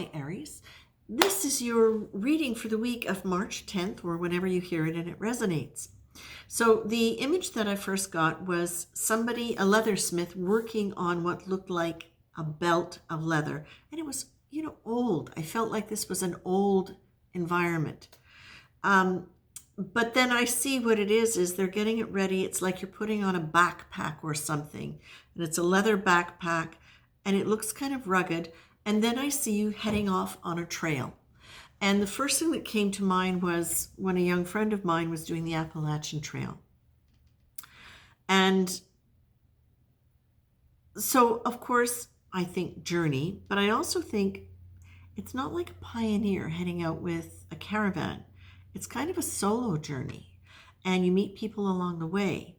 Hi, Aries. This is your reading for the week of March 10th, or whenever you hear it and it resonates. So, the image that I first got was somebody, a leathersmith, working on what looked like a belt of leather. And it was, old. I felt like this was an old environment. But then I see what it is they're getting it ready. It's like you're putting on a backpack or something. And it's a leather backpack and it looks kind of rugged. And then I see you heading off on a trail. And the first thing that came to mind was when a young friend of mine was doing the Appalachian Trail. And so, of course, I think journey, but I also think it's not like a pioneer heading out with a caravan. It's kind of a solo journey, and you meet people along the way,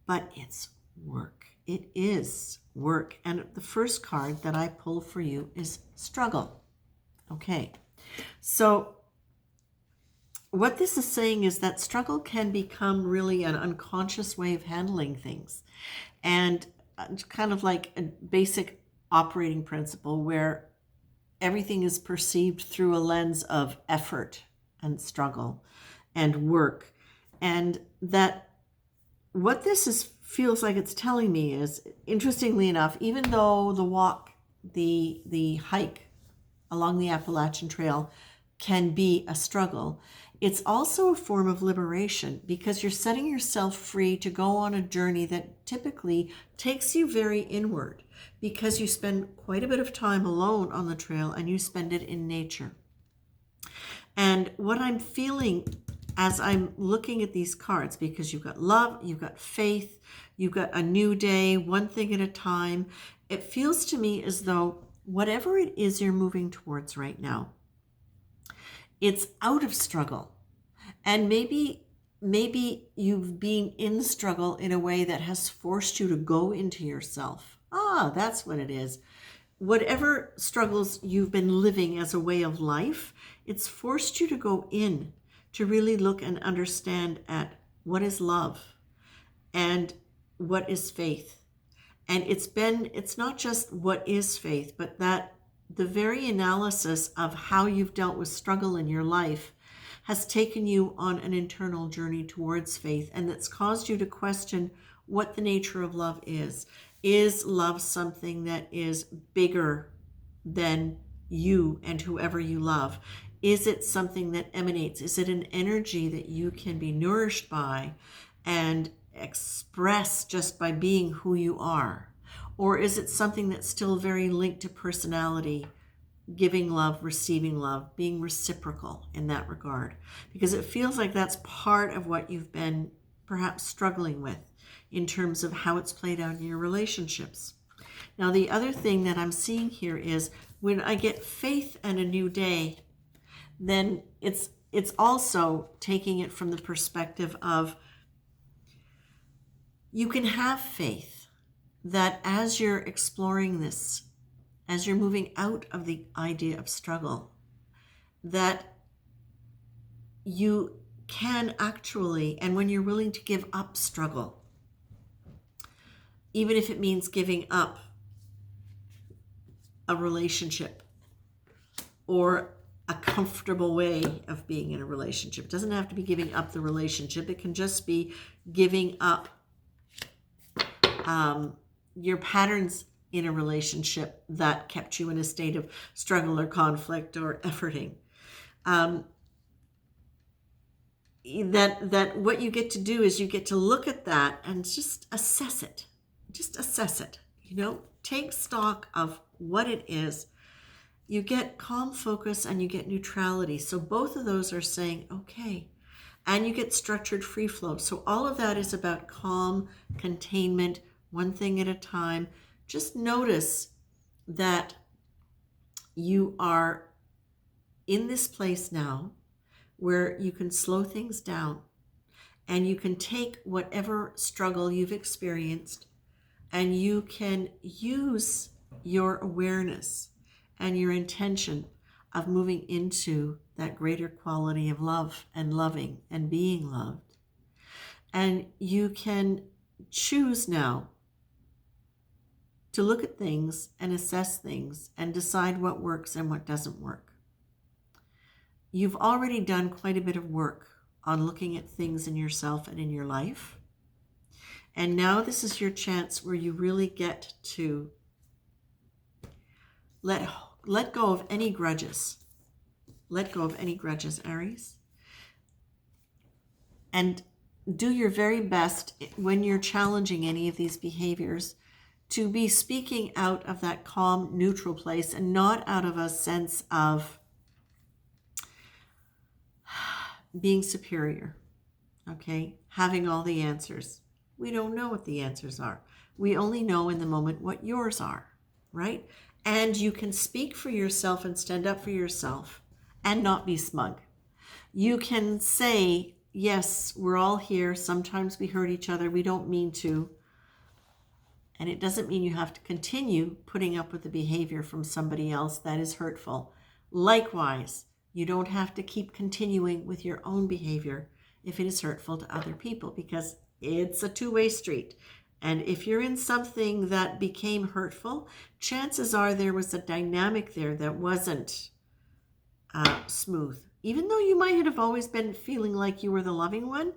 but it's work. It is work. And the first card that I pull for you is struggle. Okay. So what this is saying is that struggle can become really an unconscious way of handling things, and kind of like a basic operating principle where everything is perceived through a lens of effort and struggle and work. And that what this is feels like it's telling me is, interestingly enough, even though the walk, the hike along the Appalachian Trail can be a struggle, it's also a form of liberation because you're setting yourself free to go on a journey that typically takes you very inward, because you spend quite a bit of time alone on the trail and you spend it in nature. And what I'm feeling as I'm looking at these cards, because you've got love, you've got faith, you've got a new day, one thing at a time, it feels to me as though whatever it is you're moving towards right now, it's out of struggle. And maybe you've been in struggle in a way that has forced you to go into yourself. That's what it is. Whatever struggles you've been living as a way of life, it's forced you to go in to really look and understand at what is love and what is faith. And it's not just what is faith, but that the very analysis of how you've dealt with struggle in your life has taken you on an internal journey towards faith, and that's caused you to question what the nature of love is. Is love something that is bigger than you and whoever you love? Is it something that emanates? Is it an energy that you can be nourished by and express just by being who you are? Or is it something that's still very linked to personality, giving love, receiving love, being reciprocal in that regard? Because it feels like that's part of what you've been perhaps struggling with in terms of how it's played out in your relationships. Now, the other thing that I'm seeing here is when I get faith and a new day, then it's also taking it from the perspective of you can have faith that as you're exploring this, as you're moving out of the idea of struggle, that you can actually, and when you're willing to give up struggle, even if it means giving up a relationship or a comfortable way of being in a relationship. It doesn't have to be giving up the relationship. It can just be giving up your patterns in a relationship that kept you in a state of struggle or conflict or efforting. That what you get to do is you get to look at that and just assess it. Just assess it. Take stock of what it is. You get calm focus and you get neutrality. So both of those are saying, okay. And you get structured free flow. So all of that is about calm, containment, one thing at a time. Just notice that you are in this place now where you can slow things down and you can take whatever struggle you've experienced and you can use your awareness and your intention of moving into that greater quality of love and loving and being loved. And you can choose now to look at things and assess things and decide what works and what doesn't work. You've already done quite a bit of work on looking at things in yourself and in your life. And now this is your chance where you really get to let go of any grudges. Let go of any grudges, Aries. And do your very best when you're challenging any of these behaviors to be speaking out of that calm, neutral place and not out of a sense of being superior, okay? Having all the answers. We don't know what the answers are. We only know in the moment what yours are, right? And you can speak for yourself and stand up for yourself and not be smug. You can say, yes, we're all here. Sometimes we hurt each other. We don't mean to. And it doesn't mean you have to continue putting up with the behavior from somebody else that is hurtful. Likewise, you don't have to keep continuing with your own behavior if it is hurtful to other people, because it's a two-way street. And if you're in something that became hurtful, chances are there was a dynamic there that wasn't smooth. Even though you might have always been feeling like you were the loving one,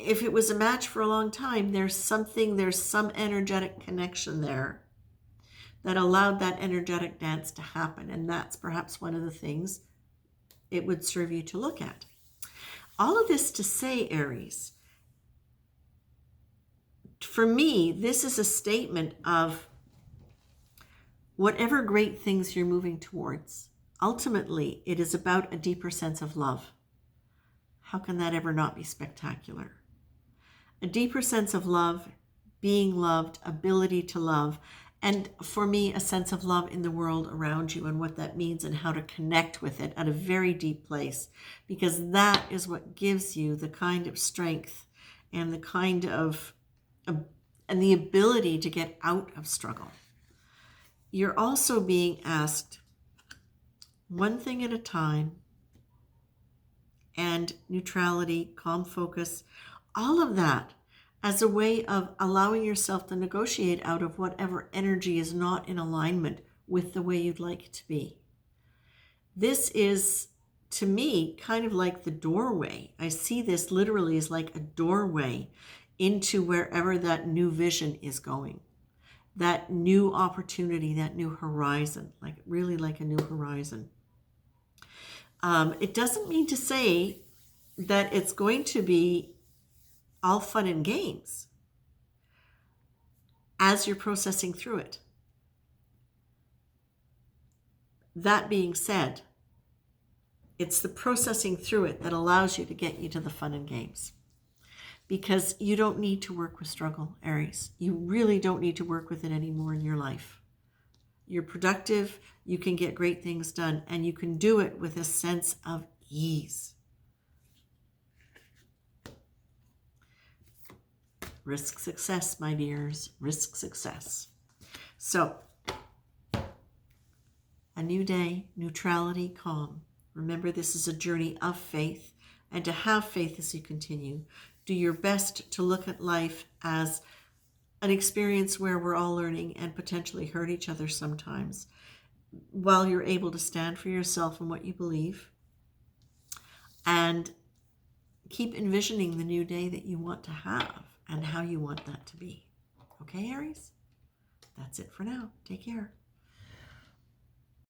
if it was a match for a long time, there's some energetic connection there that allowed that energetic dance to happen. And that's perhaps one of the things it would serve you to look at. All of this to say, Aries, for me, this is a statement of whatever great things you're moving towards. Ultimately, it is about a deeper sense of love. How can that ever not be spectacular? A deeper sense of love, being loved, ability to love, and for me, a sense of love in the world around you and what that means and how to connect with it at a very deep place, because that is what gives you the kind of strength and the kind of and the ability to get out of struggle. You're also being asked one thing at a time, and neutrality, calm focus, all of that as a way of allowing yourself to negotiate out of whatever energy is not in alignment with the way you'd like it to be. This is, to me, kind of like the doorway. I see this literally as like a doorway into wherever that new vision is going, that new opportunity, that new horizon, like really like a new horizon. It doesn't mean to say that it's going to be all fun and games as you're processing through it. That being said, it's the processing through it that allows you to get you to the fun and games. Because you don't need to work with struggle, Aries. You really don't need to work with it anymore in your life. You're productive, you can get great things done, and you can do it with a sense of ease. Risk success, my dears, risk success. So, a new day, neutrality, calm. Remember, this is a journey of faith, and to have faith as you continue. Do your best to look at life as an experience where we're all learning and potentially hurt each other sometimes, while you're able to stand for yourself and what you believe. And keep envisioning the new day that you want to have and how you want that to be. Okay, Aries? That's it for now. Take care.